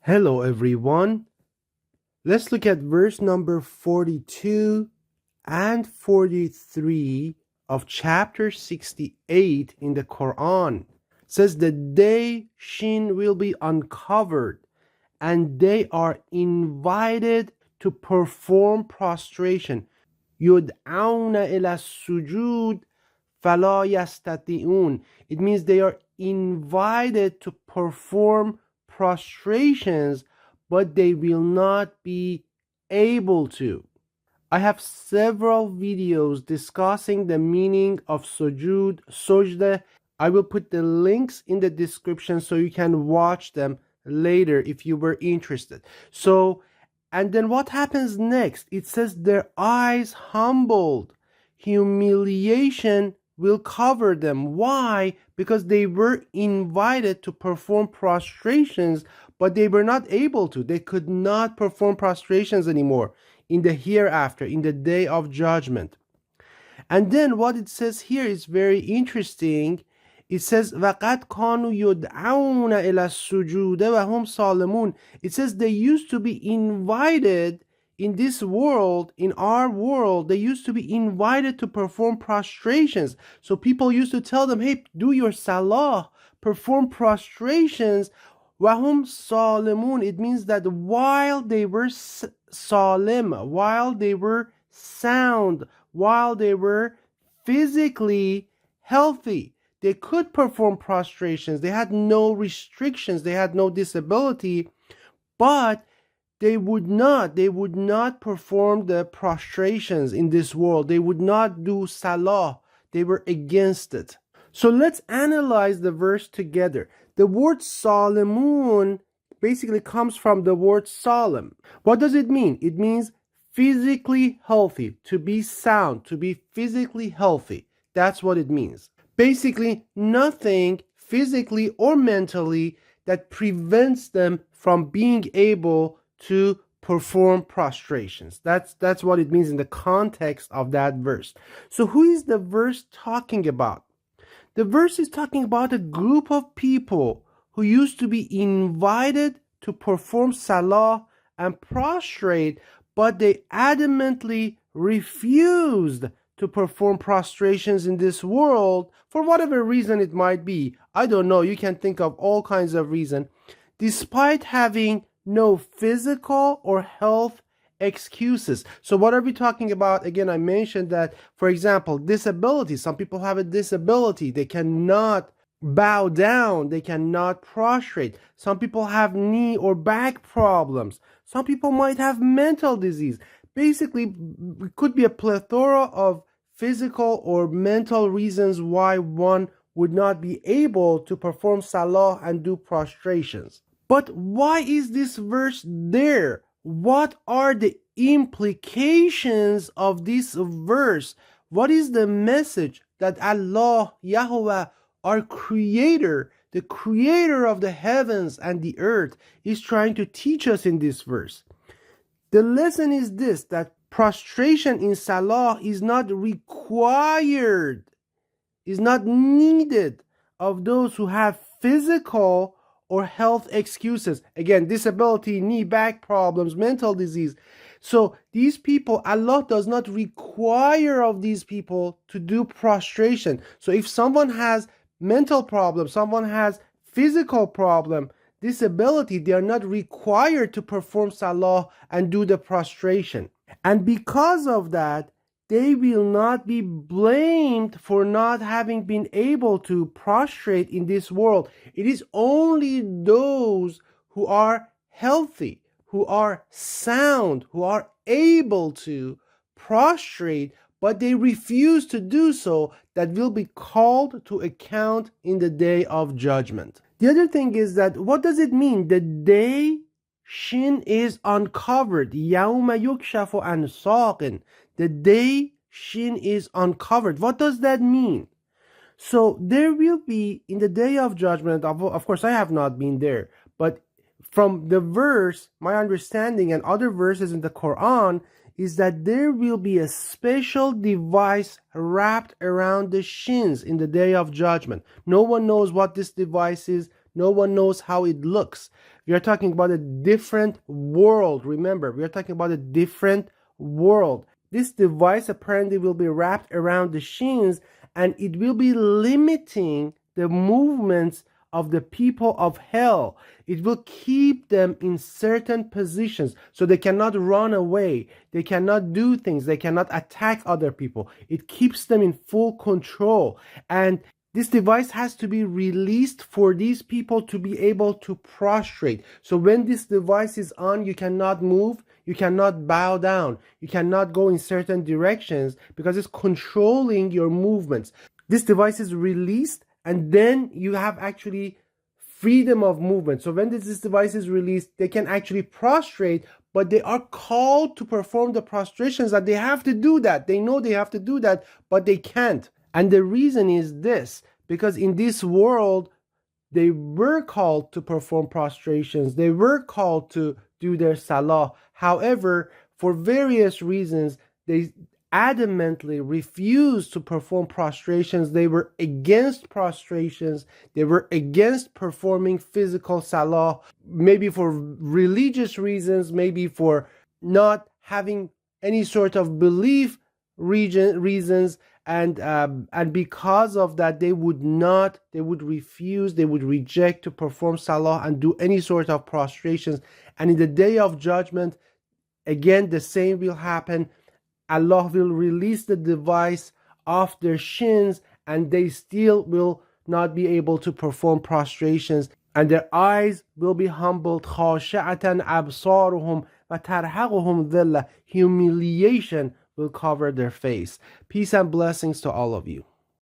Hello everyone. Let's look at verse number 42 and 43 of chapter 68 in the Quran. It says the day Shin will be uncovered and they are invited to perform prostration. Yud'auna ila sujud fala yastati'un. It means they are invited to perform prostrations, but they will not be able to. I have several videos discussing the meaning of sujud, sujda. I will put the links in the description so you can watch them later if you were interested. And then what happens next? It says their eyes humbled. Humiliation will cover them. Why? Because they were invited to perform prostrations, but they were not able to. They could not perform prostrations anymore in the hereafter, in the day of judgment. And then what it says here is very interesting. It says وَقَدْ كَانُوا يُدْعَوْنَ إِلَى السُّجُودِ وَهُمْ صَالِمُونَ. It says they used to be invited in this world, in our world, they used to be invited to perform prostrations. So people used to tell them, hey, do your salah, perform prostrations. وَهُمْ صَالِمُونَ. It means that while they were salim, while they were sound, while they were physically healthy, they could perform prostrations. They had no restrictions. They had no disability, but they would not perform the prostrations in this world. They would not do salah. They were against it. So let's analyze the verse together. The word salimun basically comes from the word salim. What does it mean? It means physically healthy, to be sound, to be physically healthy. That's what it means. Basically, nothing physically or mentally that prevents them from being able to perform prostrations. That's what it means in the context of that verse. So who is the verse talking about? The verse is talking about a group of people who used to be invited to perform salah and prostrate, but they adamantly refused to perform prostrations in this world for whatever reason it might be. I don't know. You can think of all kinds of reasons. Despite having no physical or health excuses. So what are we talking about? Again, I mentioned that, for example, disability. Some people have a disability. They cannot bow down. They cannot prostrate. Some people have knee or back problems. Some people might have mental disease. Basically, it could be a plethora of physical or mental reasons why one would not be able to perform salah and do prostrations. But why is this verse there? What are the implications of this verse? What is the message that Allah, Yahweh, our creator, the creator of the heavens and the earth, is trying to teach us in this verse? The lesson is this, that prostration in salah is not required, is not needed of those who have physical or health excuses. Again, disability, knee, back problems, mental disease. So these people, Allah does not require of these people to do prostration. So if someone has mental problem, someone has physical problem, disability, they are not required to perform salah and do the prostration. And because of that, they will not be blamed for not having been able to prostrate in this world. It is only those who are healthy, who are sound, who are able to prostrate, but they refuse to do so, that will be called to account in the day of judgment. The other thing is that, what does it mean? The day Shin is uncovered. يَوْمَ يُكْشَفُ عَنْ سَاقٍ. The day Shin is uncovered. What does that mean? So there will be, in the day of judgment, of course I have not been there, but from the verse, my understanding and other verses in the Quran is that there will be a special device wrapped around the shins in the day of judgment. No one knows what this device is. No one knows how it looks. We are talking about a different world. Remember, we are talking about a different world. This device apparently will be wrapped around the shins, and it will be limiting the movements of the people of hell. It will keep them in certain positions so they cannot run away, they cannot do things, they cannot attack other people. It keeps them in full control. And this device has to be released for these people to be able to prostrate. So when this device is on, you cannot move, you cannot bow down, you cannot go in certain directions because it's controlling your movements. This device is released, and then you have actually freedom of movement. So when this device is released, they can actually prostrate, but they are called to perform the prostrations that they have to do that. They know they have to do that, but they can't. And the reason is this, because in this world, they were called to perform prostrations. They were called to do their salah. However, for various reasons, they adamantly refused to perform prostrations. They were against prostrations. They were against performing physical salah, maybe for religious reasons, maybe for not having any sort of belief reasons. And because of that, they would refuse, they would reject to perform salah and do any sort of prostrations. And in the day of judgment, again, the same will happen. Allah will release the device off their shins, and they still will not be able to perform prostrations, and their eyes will be humbled. خاشعة أبصارهم وترهقهم ذلة. Humiliation will cover their face. Peace and blessings to all of you.